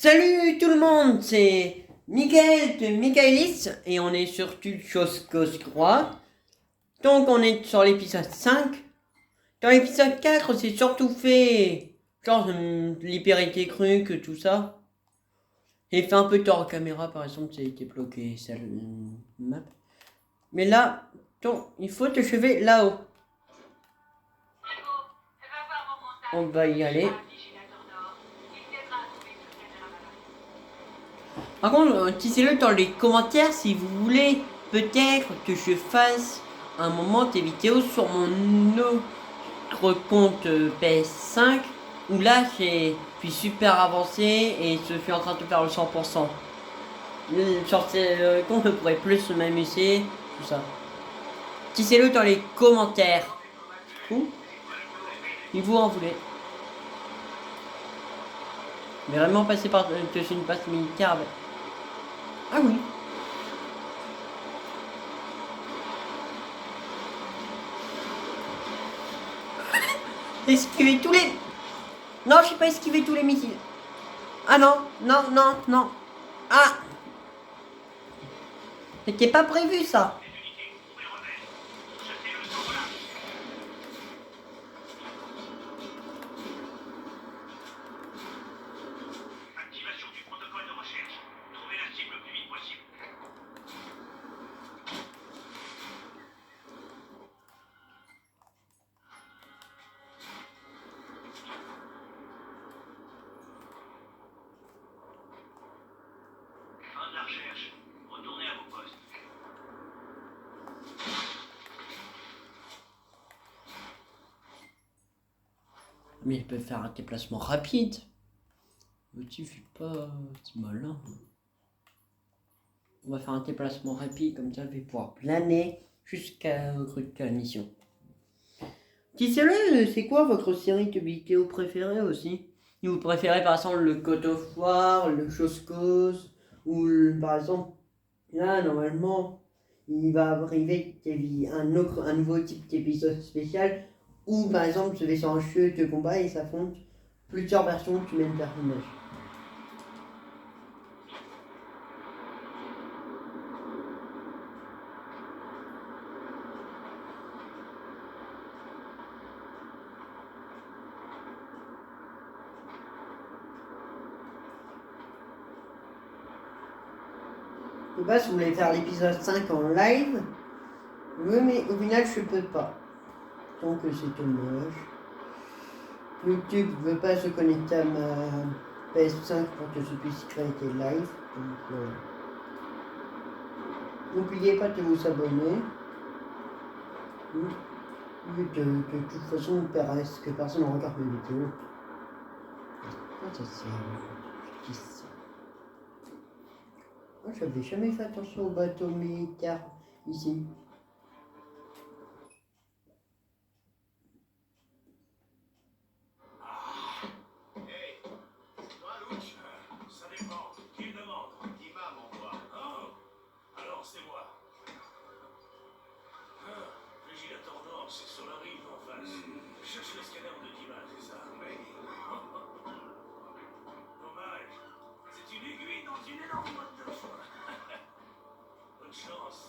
Salut tout le monde, c'est Michael de Michaelis et on est sur Tulchos Croix. Donc on est sur l'épisode 5. Dans l'épisode 4, c'est surtout fait genre l'hyperité crue que tout ça. J'ai fait un peu tort en caméra, par exemple, ça a été bloqué, ça le map. Mais là, donc, il faut te chever là-haut. On va y aller. Par contre, dites-le dans les commentaires si vous voulez peut-être que je fasse un moment des vidéos sur mon autre compte PS5 où là je suis super avancé et je suis en train de faire le 100%. Sur ce compte je pourrais plus m'amuser, tout ça. Dites-le dans les commentaires. Si vous en voulez. Mais vraiment passer par dessus une passe militaire. Ah oui. Esquiver tous les... Non, je sais pas esquiver tous les missiles. Ah non, non, non, non. Ah. C'était pas prévu ça. Activation du protocole de recherche. Trouvez la cible le plus vite possible. Fin de la recherche. Retournez à vos postes. Mais il peut faire un déplacement rapide. Le type fait pas si malin. On va faire un déplacement rapide, comme ça je vais pouvoir planer jusqu'à la mission. Dites-le, c'est quoi votre série de vidéos préférée aussi? Si vous préférez par exemple le God of War, le Just Cause, ou par exemple, là normalement, il va arriver un nouveau type d'épisode spécial où par exemple je vais sur un jeu de combat et s'affrontent plusieurs versions du même personnage. Je sais pas si vous voulez faire l'épisode 5 en live, mais au final je peux pas. Donc c'est dommage. YouTube ne veut pas se connecter à ma PS5 pour que je puisse créer des lives. Donc n'oubliez pas de vous abonner. De toute façon, que personne ne regarde mes vidéos. Ça c'est... Moi, j'avais jamais fait attention aux bateaux militaires ici. Hey, toi, Luch, ça dépend. Qui le demande? Dima m'envoie. Oh, alors c'est moi. Vigilateur Nord, c'est sur la rive en face. Cherche le scanner de Dima, c'est ça? Oui. Dommage. C'est une aiguille dans une énorme boîte de foin. Bonne chance.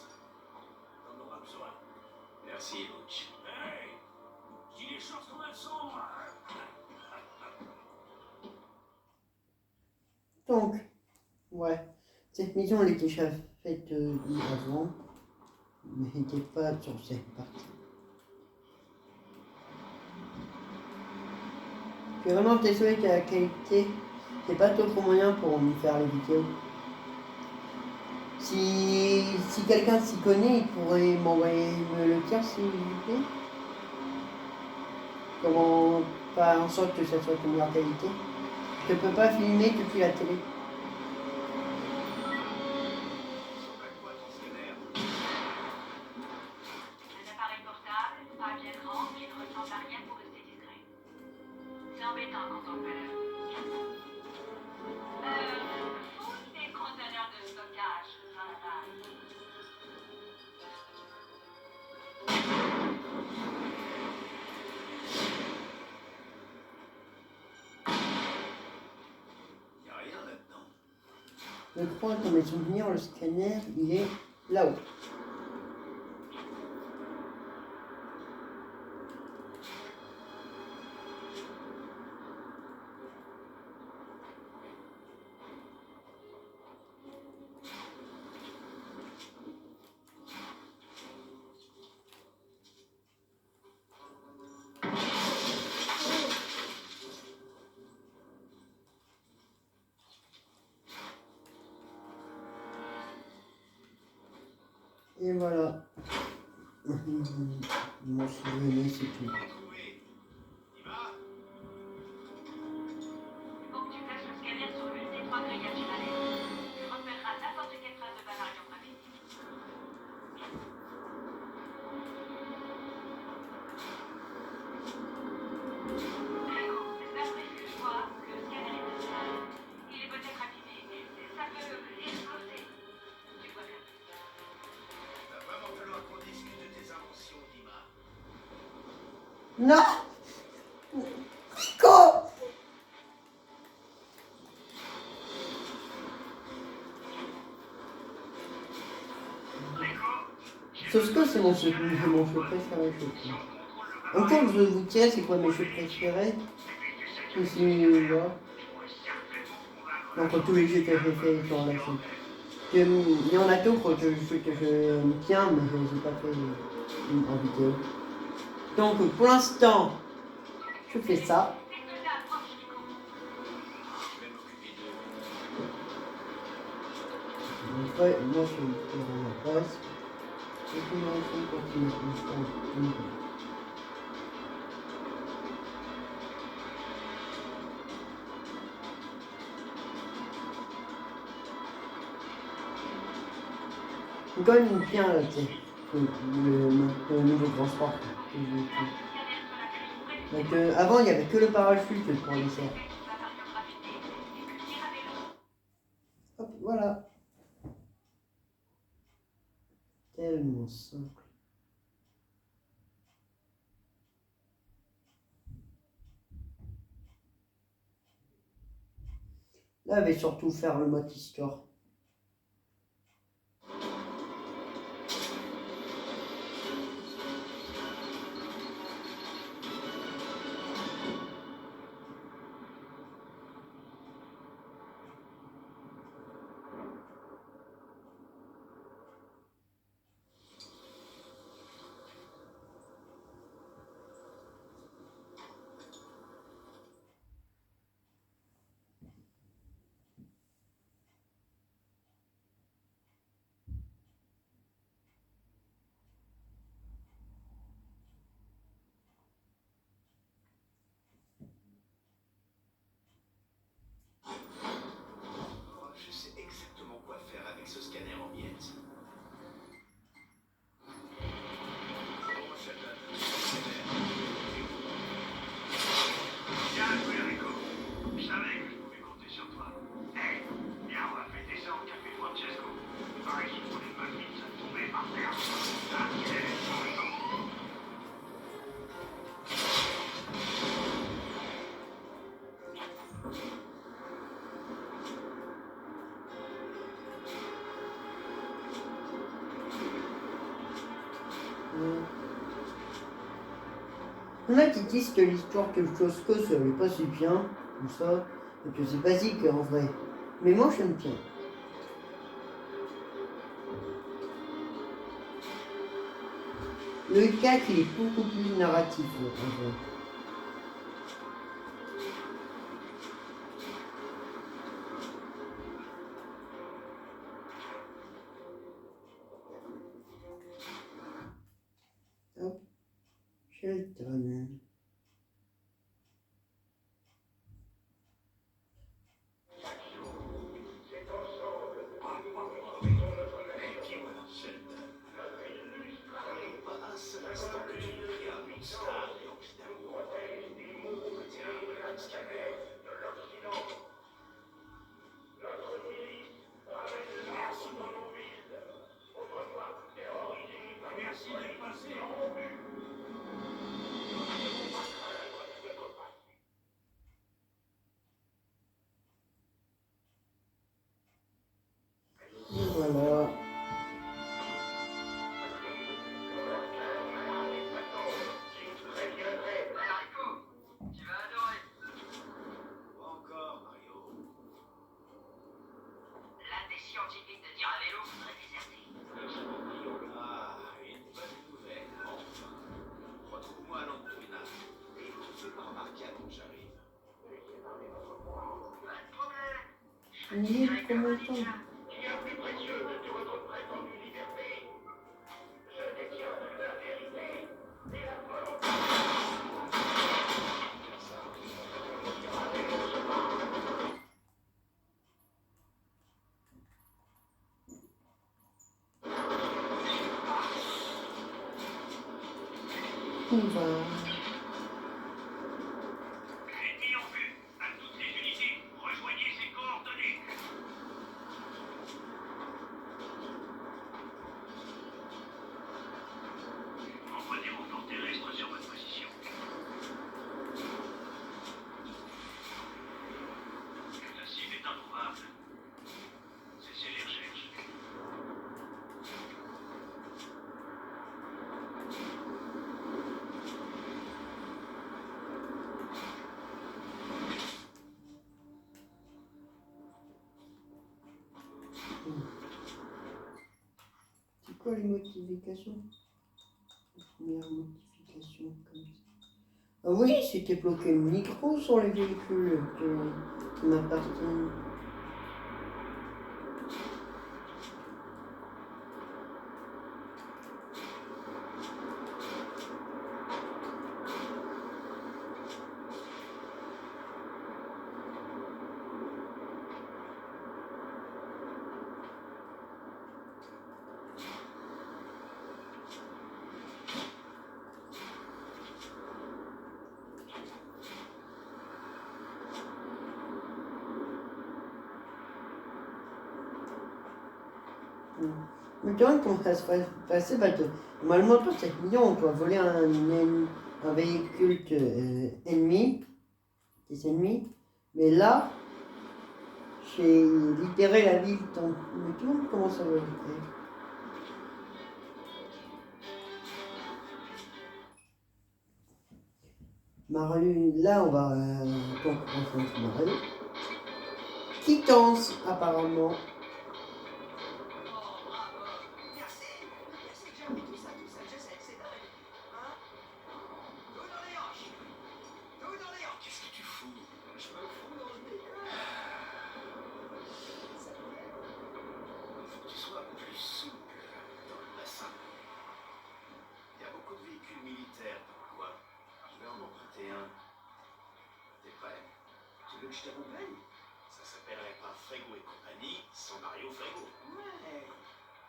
T'en auras besoin. Merci, Luch. Hey, je dis les choses comme elles sont, moi. Donc, ouais, cette mission elle était déjà faite avant, mais elle n'était pas sur cette partie. Je suis vraiment désolé que la qualité, c'est pas trop moyen pour me faire les vidéos. Si quelqu'un s'y connaît, il pourrait m'envoyer me le dire s'il vous plaît. Comment faire en sorte que ça soit de meilleure qualité. Je ne peux pas filmer depuis la télé. Un appareil portable, pas bien grand, qui ne ressemble à rien pour rester discret. C'est embêtant quand on peut. Fouille des conteneurs de stockage dans la base. Y a rien là-dedans. Je crois que dans mes souvenirs, le scanner, il est là-haut. Et voilà. Mon souvenir, c'est tout. Faut que tu places le scanner sur l'une des 3 grillages finales. Tu repéreras n'importe quelle trace de Vanarium rapide. Draco, d'après ce que je vois, le scanner est stable. Il est peut-être abîmé. Ça peut exploser. Tu vois bien. Va vraiment falloir qu'on discute de tes inventions, Dima. Non! Rico! Sosco, c'est mon jeu préféré. Encore je vais vous dire c'est quoi mes jeux préférés. Aussi, voilà. Donc tous les jeux que j'ai fait sur la chaîne. Il y en a d'autres que je tiens, mais je ne les ai pas fait en vidéo. Donc pour l'instant, je fais ça. Après, moi je vais la presse. Et puis on va continuer comme ça. Quand même bien là, tu sais, le nouveau transport. Donc avant il n'y avait que le parachute pour les serres. Hop, voilà. Tellement simple. Là, je vais surtout faire le mode histoire. Je sais exactement quoi faire avec ce scanner en miettes. Comment ça donne? Bien joué, Rico. Je savais que je pouvais compter sur toi. Hey, viens, on va fêter ça au café Francesco. Il paraît qu'il faut des muffins à tomber par terre. Ah, c'est Il y en a qui disent que l'histoire de Costco ça n'est pas si bien, comme ça, et que c'est basique en vrai. Mais moi j'aime bien. Le 4 il est beaucoup plus narratif en vrai. Hop, Shelton. Il y a combien de temps? Qui a plus précieuse de votre prétendue liberté? Je détiens la vérité et la volonté. On va... Ennemi en vue. À toutes les unités, rejoignez ces coordonnées. Envoyez vos forces terrestres sur votre position. La cible est introuvable. Cessez les recherches. C'est quoi les modifications? Première modification comme ça. Ah oui, c'était bloqué le micro sur les véhicules qui m'appartiennent. Maintenant, comment ça se passe passer parce que normalement, pour cette mission, on doit voler un véhicule ennemi, des ennemis. Mais là, j'ai libéré la ville. Donc, mais tout le monde commence à voler. Maru, là, on va donc rencontrer Maru. Quittance, apparemment. Merci, que j'ai appris tout ça, je sais, c'est dingue. Hein? Tout dans les hanches. Tout dans les hanches. Qu'est-ce que tu fous? Je me fous dans le nez. Ça me plaît. Faut que tu sois plus souple dans le bassin. Il y a beaucoup de véhicules militaires dans le coin. Je vais en emprunter un. T'es prêt? Tu veux que je t'accompagne? Ça s'appellerait pas Frégo et compagnie sans Mario Frégo. Ouais.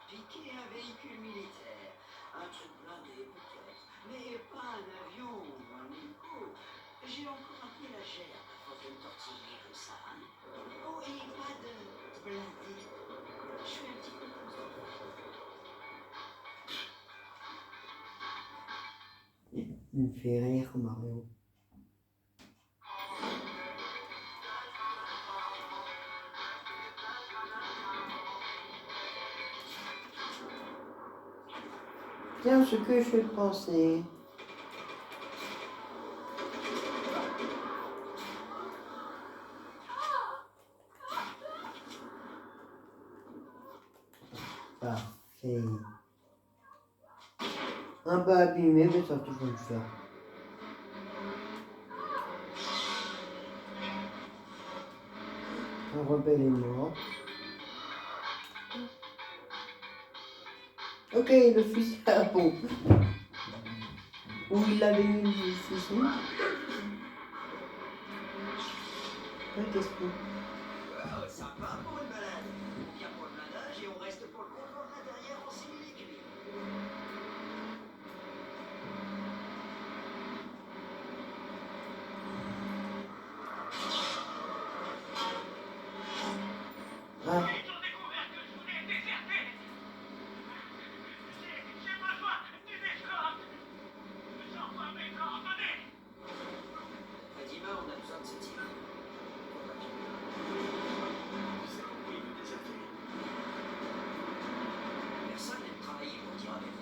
Piquer un véhicule militaire, un truc blindé peut-être, mais pas un avion ou un hélico. J'ai encore un peu la chair quand on me tortiller comme ça. Hein. Oh, et pas de blindé. Je suis un petit peu comme ça. Il me fait rire, Mario. Tiens, ce que je pensais. Parfait. Un peu abîmé, mais ça toujours le faire. Un rebelle est mort. Ok, le fusil à pompe. Où il l'avait mis le fusil. Qu'est-ce que... Sympa pour une balade. On vient pour le blindage et on reste pour le confort de l'intérieur en simili-cuit. Ah, Ils ont découvert que je voulais déserter. J'ai besoin d'une escorte. Sans pas mes coordonnées. Fatima, on a besoin de ce type. C'est pourquoi il veut déserter. Personne n'aime travailler pour dire avec.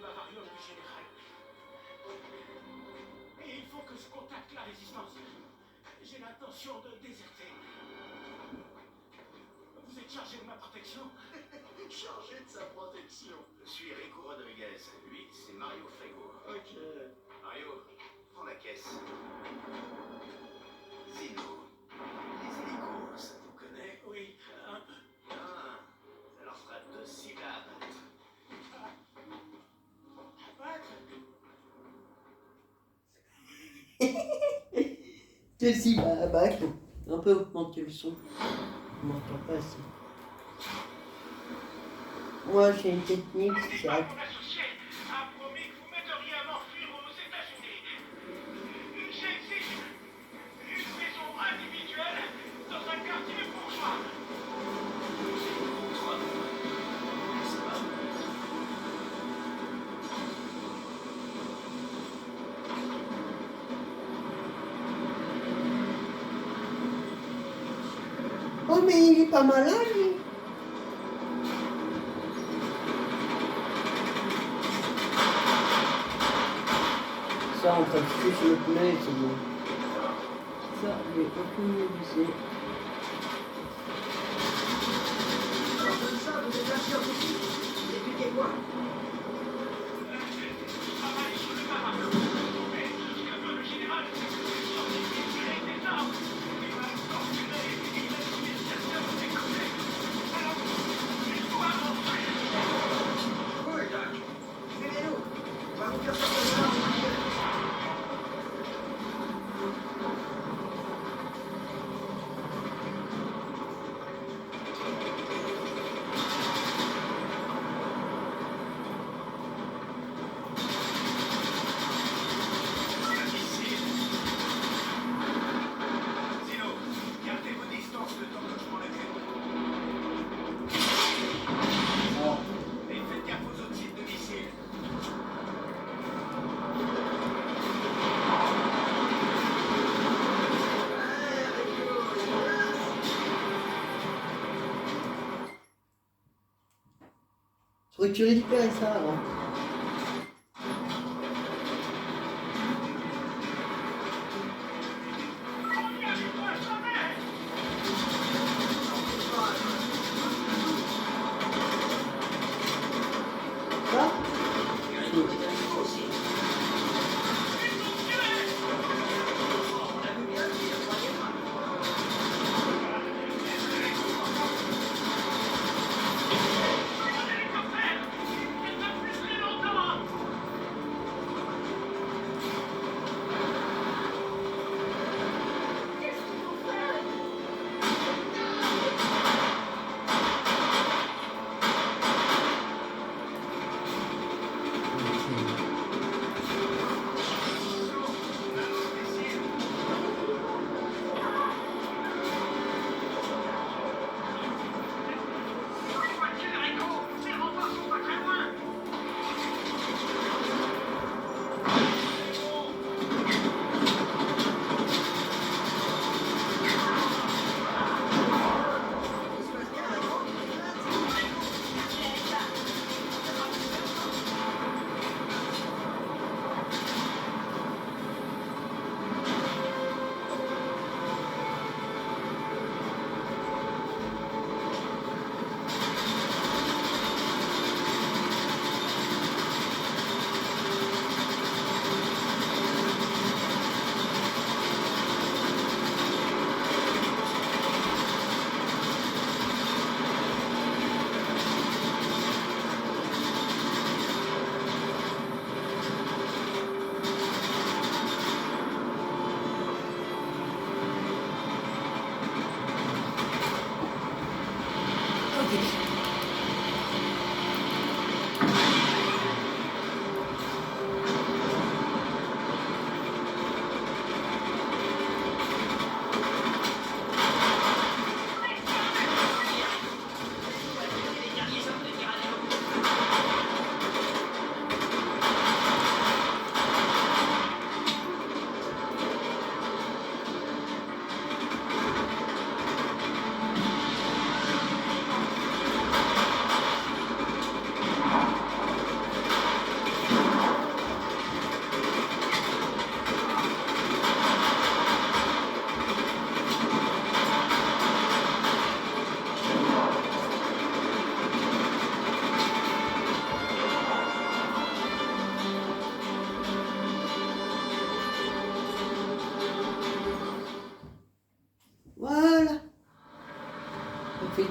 bavarium du général. Et il faut que je contacte la résistance. J'ai l'intention de déserter. Vous êtes chargé de ma protection? Chargé de sa protection. Je suis Rico Rodriguez. Lui, c'est Mario Frégo. Ok. Mario, prends la caisse. Zeno. Les hélicos, ça vous connaît? Oui, un peu. Ah, ça leur fera 2 cigares. Ceci, bah, un peu augmenter le son. On m'entend pas assez. Moi, j'ai une technique, c'est Mon associé a promis que vous m'aideriez à m'enfuir aux États-Unis. J'exige une maison individuelle dans un quartier bourgeois. Toi, c'est pas Oh, mais il est pas malin, lui. Ça, on passe plus sur le poulet, c'est bon. Ça, je vais optimiser. Alors, comme ça, vous êtes assis en dessous. Expliquez-moi. Je travaille sur le bavarium. Mais jusqu'à peu, le général sorti des armes. Il m'a torturé, il a tué certains de mes collègues. Alors, il faut avancer. Oui, Doc. Suivez-nous. On va vous faire sortir de là. Zeno, gardez vos distances le temps que je prends la tête. Oh. Et faites gaffe aux autres types de missiles. Je crois que tu récupérais ça avant. Ça?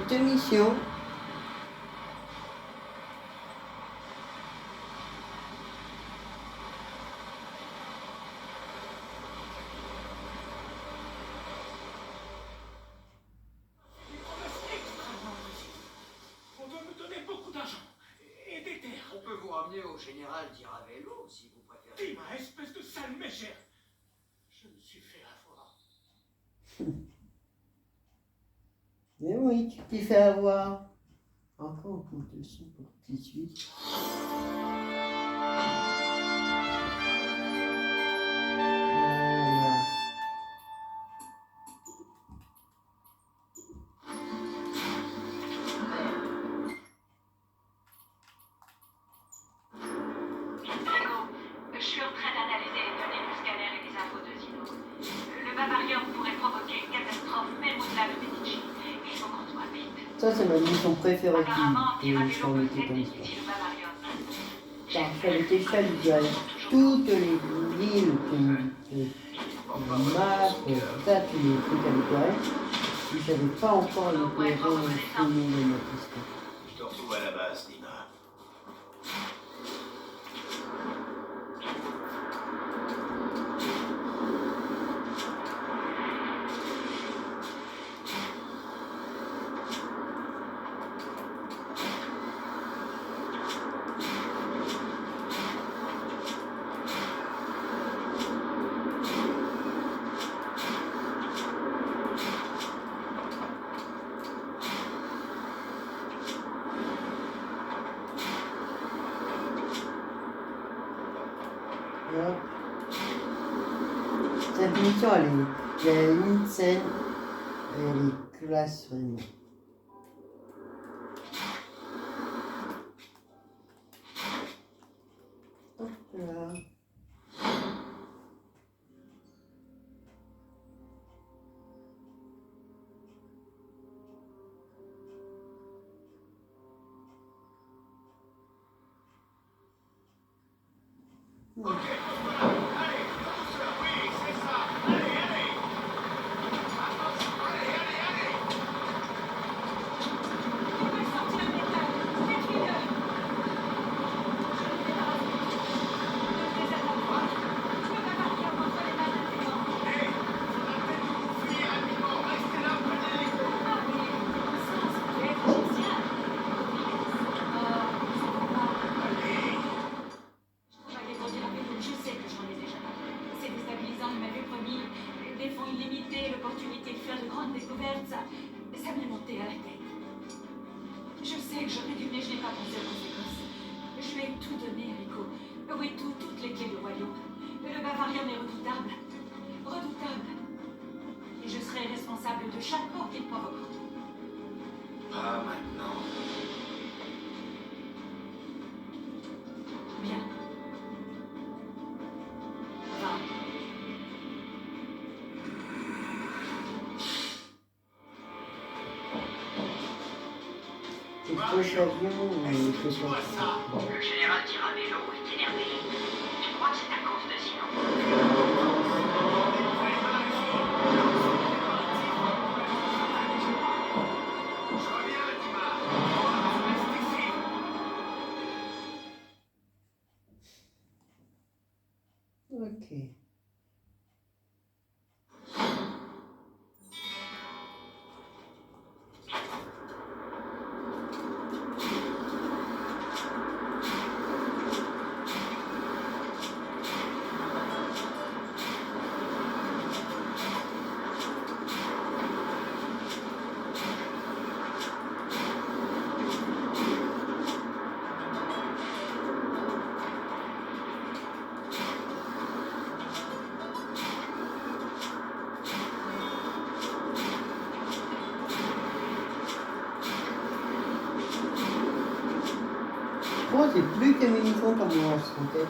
cette mission. On doit me donner beaucoup d'argent et des terres. On peut vous ramener au général d'Iravello si vous préférez. Dis-moi, espèce de sale mégère. Je me suis fait avoir. Mais oui, tu t'es fait avoir. Encore un coup de son pour 18. Voilà. Je suis en train d'analyser les données du scanner et les infos de Zino. Le Bavarium pourrait provoquer une catastrophe même au-delà de Medici. Il faut qu'on soit vite. Ça, c'est ma mission préférée Apparemment, qui est Iravello sur le possède des téléphone. outils de Bavarium. Parfait, le téléphone visuel. Toutes les villes qui maps, ça, tous les trucs habituels. Je ne savais pas encore le terrain fini de notre histoire. Je te retrouve à la base, Nina. Hop. Cette mission, il y a une scène, elle est classe vraiment. Hop là. Ok, voilà. Allez, douceur, oui, c'est ça. Allez, allez. Attention, allez, allez, allez. Il peut sortir un métal. Détruis-le. Je le débarrasse. Ne fais à la fois. Le Bavarium entre les mains d'un des gens. Hey, faudra peut-être que vous fuyiez rapidement. Restez là, prenez l'hélico. Ah oui, sens, tu es égyptien. Oh, c'est pas. Allez. Je sais que j'en ai déjà parlé. C'est déstabilisant, il m'avait promis des fonds illimités, l'opportunité de faire de grandes découvertes. Ça m'est monté à la tête. Je sais que j'aurais dû, mais je n'ai pas pensé aux conséquences. Je lui ai tout donné, Rico. Oui, toutes les clés du royaume. Le Bavarium est redoutable. Redoutable. Et je serai responsable de chaque mort qu'il provoquera. Pas maintenant. Bien. Va. C'est trop d'avion, c'est Dis-moi ça. Le général d'Iravello est énervé. Je crois que c'est à cause de Zino. Je reviens, Dima. Reste ici. Ok. Je crois que c'est plus communicant comme on se sentait.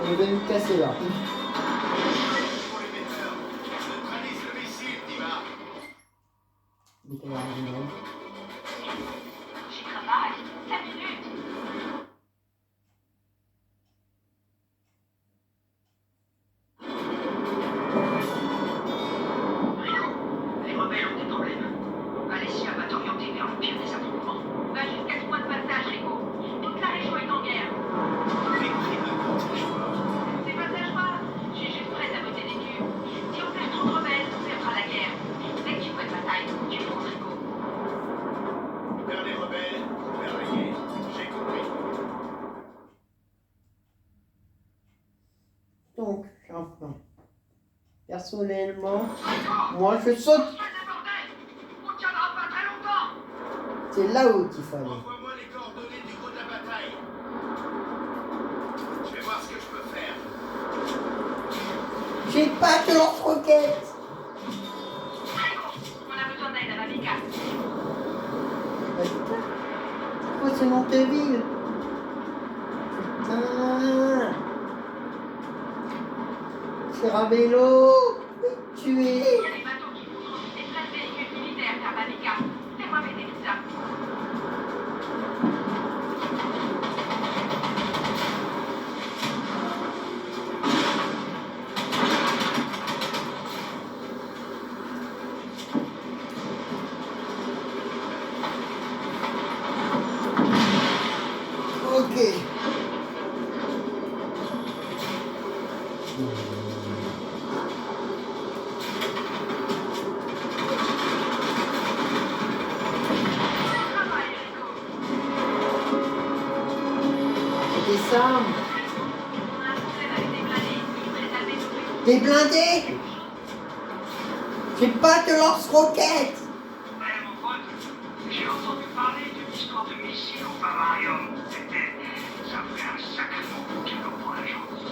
Je vais me casser là. Pour l'émetteur. Neutralise le missile, Dima. J'y travaille. 5 minutes. Rico, les rebelles ont des problèmes. Alessia va t'orienter vers le pire des attroupements. Va jusqu'à ce point de passage, Rico. Toute la région est en guerre. Les crimes de joueurs. C'est pas ta joie. Je suis juste prête à voter des culs. Si on perd trop de rebelles, on perdra la guerre. Dès que tu vois de bataille, tu prends Rico. Vers les rebelles, vers la guerre. J'ai compris. Donc, enfin, personnellement, moi je saute. On tiendra pas très longtemps. C'est là-haut qu'il fallait. Envoie-moi les coordonnées du gros de la bataille. Je vais voir ce que je peux faire. J'ai pas de lance-roquettes. Rico, on a besoin d'aide à Babika. Bah, putain. Pourquoi c'est Monteville? Putain. C'est Ravelo. Tué. Il y a des bateaux qui font transiter plein de véhicules militaires vers Babika. Fais-moi m'aider tout ça. Ok. Travaille, Rico. C'était ça. On a un problème avec des blindés. Ils préservent nos trucs. Des blindés. J'ai pas de lance-roquettes. Ouais, mon pote, j'ai entendu parler d'une histoire de missile au bavarium. Ça fait un sacré moment qu'il en prend la chance.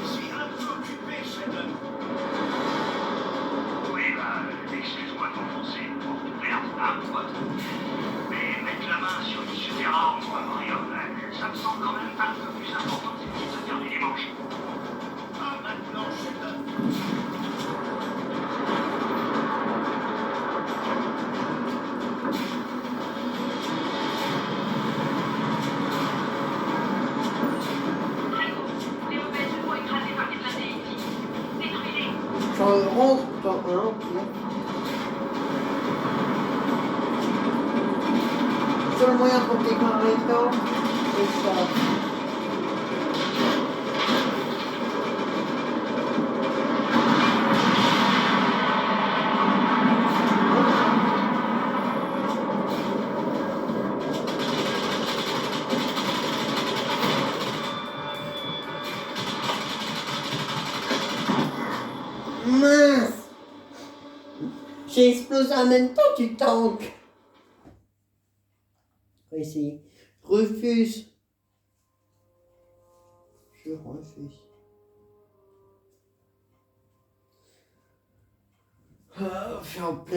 Je suis un peu occupé, Sheldon. Oui, excuse-moi de m'enfoncer une porte ouverte, hein, pote. Mais mettre la main sur une super arme au bavarium, ça me semble quand même un peu plus important que de se faire des manches. Ah, maintenant, Sheldon. Rico, les rebelles se font écraser par des blindés ici. Détruis-les. J'en rentre dans un. Ok. Le seul moyen pour démarrer le temps, c'est ça. Mince! J'ai explosé en même temps du tank. On va essayer. Refuse. Je refuse. Oh, je suis en plein.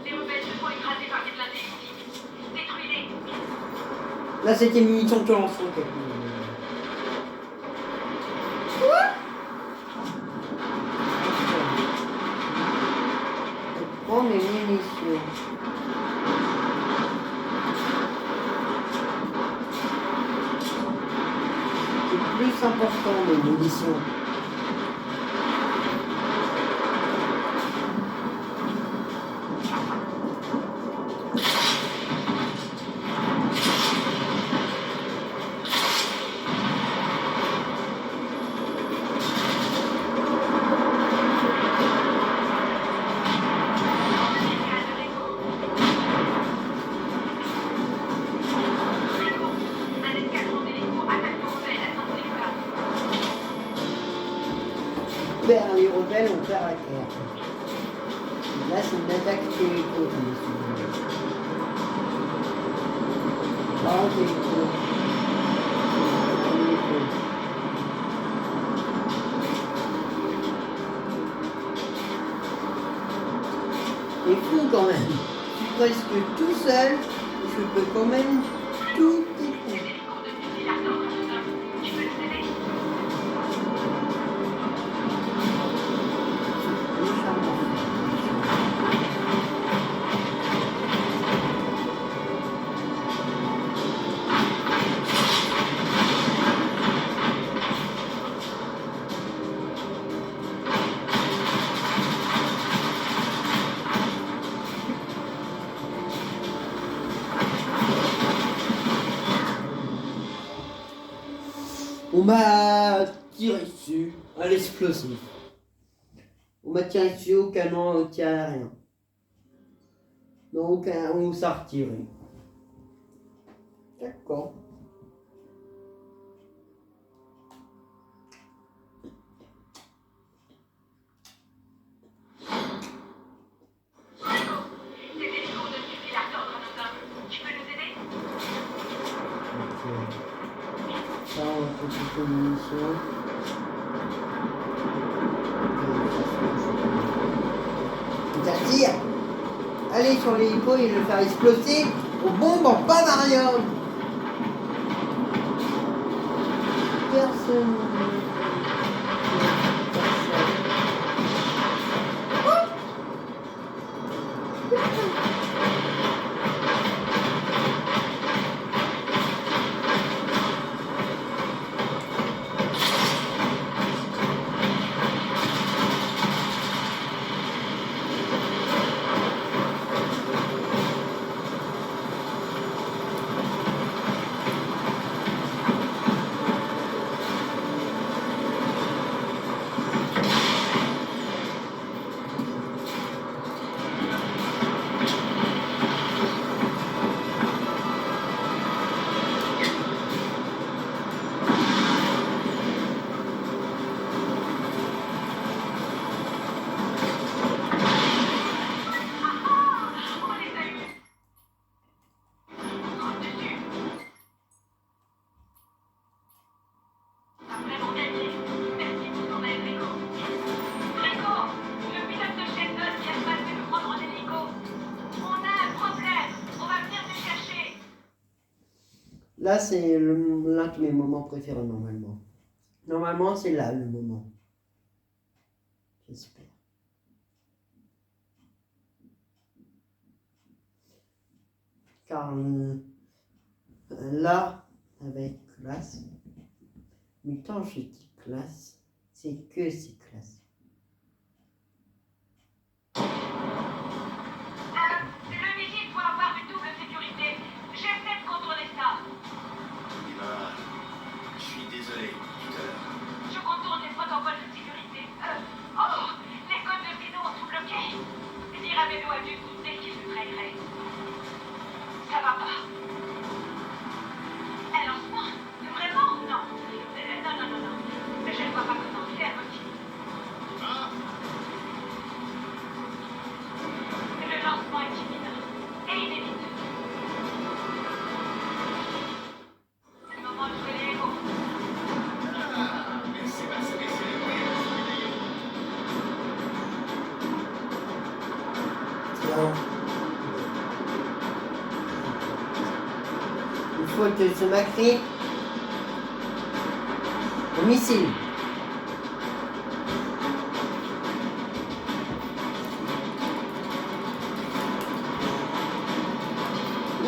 Les rebelles se font écraser par des blindés ici. Détruis-les. Là, c'était munitions de lance-roquettes. Je prends mes munitions. C'est plus important, mes munitions. Rico, un escadron d'hélicos attaque nos rebelles à Saint-Nicolas. Perd les rebelles, on perd la guerre. Là, c'est une attaque hélico. Par contre, hélico. quand même. Je suis presque tout seul. Je peux quand même tout écouter. Tu peux nous aider? On m'a tiré dessus à l'explosif. On m'a tiré dessus au canon anti-aérien. Donc on s'est retiré. D'accord. Des hélicos de Lartor dans nos hommes. Tu peux nous aider? Ça, on va faire une munition. Ça tire. Allez sur l'hélico et le faire exploser aux bombes en panarium. Personne. Là, c'est l'un de mes moments préférés normalement. Normalement, c'est là le moment. J'espère. Car là, avec classe, mais quand je dis classe, c'est que c'est classe. Le missile doit avoir une double sécurité. J'essaie de contourner ça. Je suis désolé, Peter. Je contourne les protocoles de sécurité. Les codes de Rhino ont tout bloqué. L'Iramédo a dû douter qu'il nous trahirait. Ça va pas. Un lancement? Vraiment? Non. Non. Je ne vois pas comment faire, motif. Ah, Le lancement est imminent et inévitable. C'est le moment de jouer les héros. merci, c'est Il faut que je m'accrie au missile.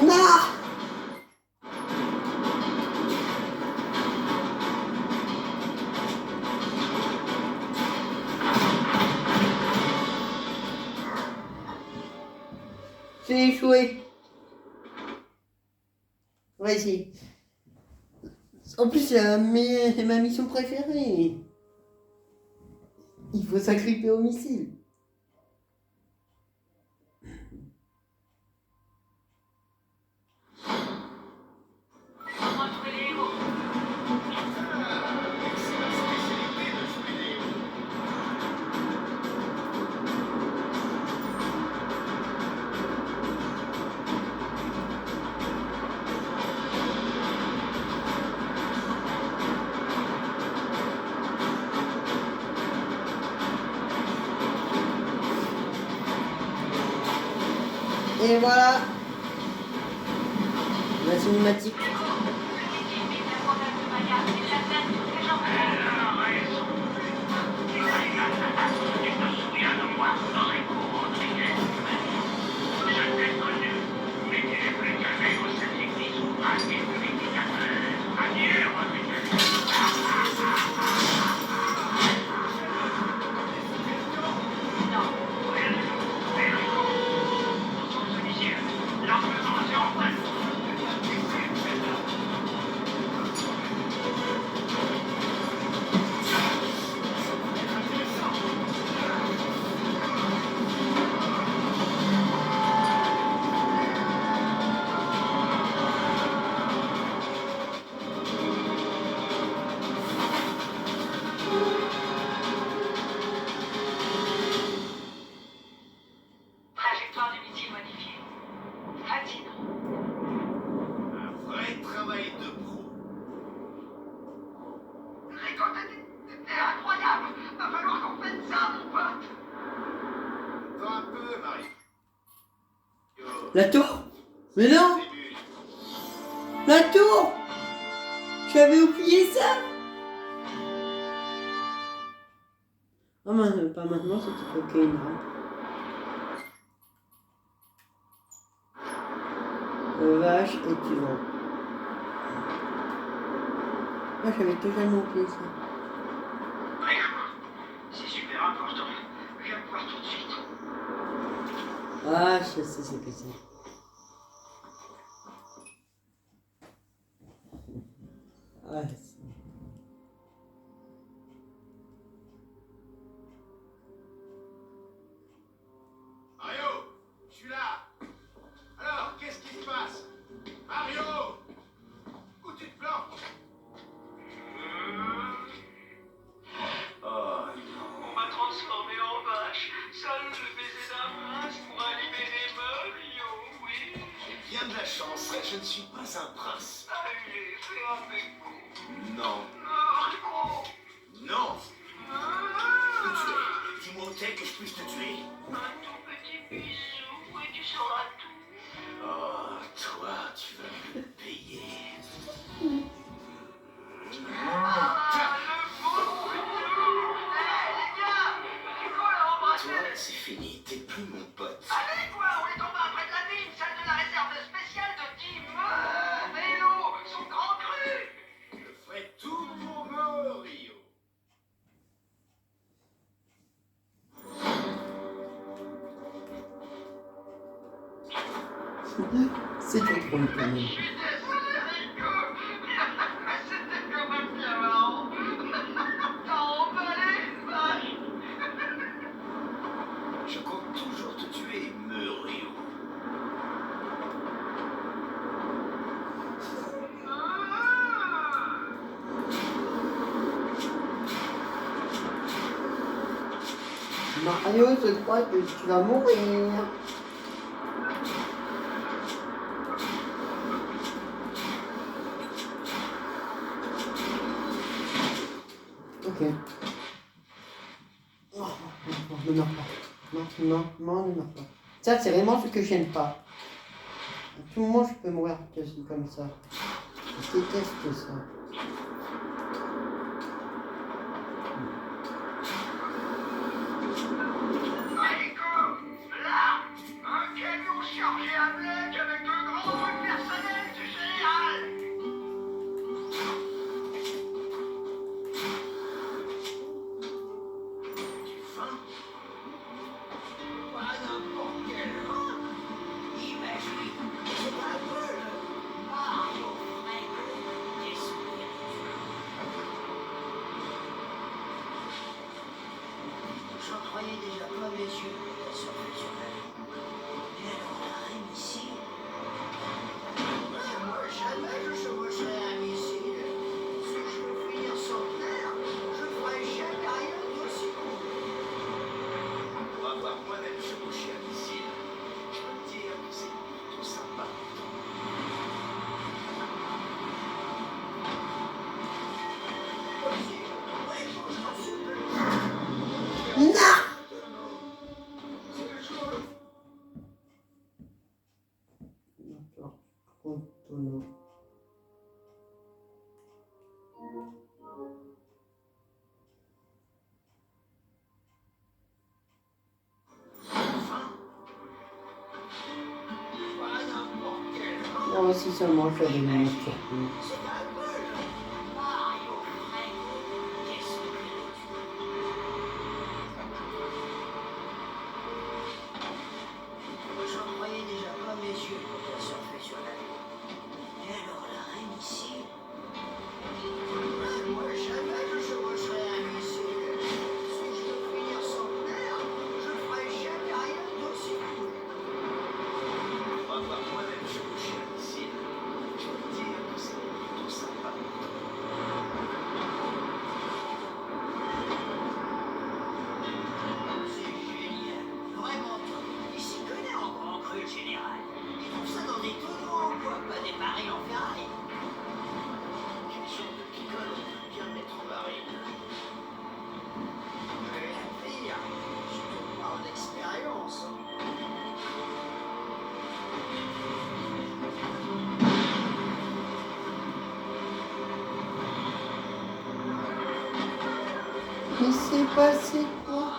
Non! J'ai échoué. Vas-y. En plus, c'est ma mission préférée. Il faut s'agripper au missile. Comment jouer les héros? c'est ma spécialité de jouer les héros. Et voilà. La cinématique. Trajectoire du missile modifiée. Fascinant. Un vrai travail de pro. Rico, t'es incroyable. Va falloir qu'on fasse ça, mon pote. Attends un peu, Marie. La tour? Mais non! Début. La tour! J'avais oublié ça! Ah, mais pas maintenant, c'était bloqué une rampe. Vache et tu vends. Ah, j'avais totalement oublié ça. C'est super important. Viens me voir tout de suite. Ah, je sais ce que c'est. Ah, Mario, je suis là. Alors, qu'est-ce qui se passe? Mario, où tu te planques? Oh non. On m'a transformé en vache. Seul le baiser d'un prince pourra libérer Mario, oui. J'ai bien de la chance, je ne suis pas un prince. Allez, fais avec vous. Non. Rico. Non. Me tuer. Dis-moi où t'es que je puisse te tuer. Un tout petit bisou et tu sauras tout. Oh, toi, tu vas me le payer. Ah, le beau bisou. Hé, les gars, Rico l'a embrassé. Toi, c'est fini, t'es plus mon pote. Allez, quoi, on est tombé après de la mine, celle de la réserve spéciale de Team Vélo, son grand cru. Je ferai tout pour Mario. c'est trop drôle quand même. Je suis désolé, Rico. Mais c'était quand même bien marrant. T'as emballé une vache. Je compte toujours te tuer, Mario. Mario, je crois que tu vas mourir. Ok. Oh, non, ne meurs pas. Non, ne meurs pas. Ça, c'est vraiment ce que j'aime pas. À tout moment, je peux mourir comme ça. Je déteste ça. Rico, là, un camion chargé à black avec un grand truc personnel du général. Tu faim? Pas n'importe quel faim. Imagine, c'est pas un peu le Mario Franco des Pas n'importe quel vent. Non, si seulement je fais des minutes surtout. C'est un peu le Mario Frank. Qu'est-ce que tu j'en croyais déjà pas mes yeux pour bien surfer sur la lune. Et alors la reine ici? Moi jamais je chevaucherai un missile. Si je veux finir centenaire, je ferai jamais rien d'aussi cool. On va voir moi-même chevaucher un missile. Je peux te dire que c'est plutôt sympa. C'est génial. Vraiment top. Il s'y connaît en grand cru, le général. Il trouve ça dans des tonneaux en bois, pas des barils en Ferrari. Quel genre de picole on peut bien mettre en marine? Mais la pire, je te parle d'expérience. Il s'est passé quoi?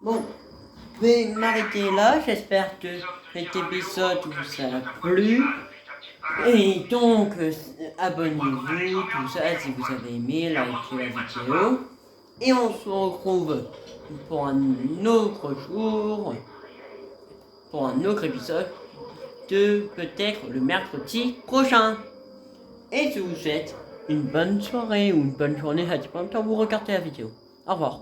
Bon, je vais m'arrêter là. J'espère que cet épisode vous a plu. Et donc, abonnez-vous, tout ça, si vous avez aimé, likez la vidéo. Et on se retrouve pour un autre jour, pour un autre épisode de peut-être le mercredi prochain. Et je vous souhaite une bonne soirée ou une bonne journée, ça dépend de quand vous regardez la vidéo. Au revoir.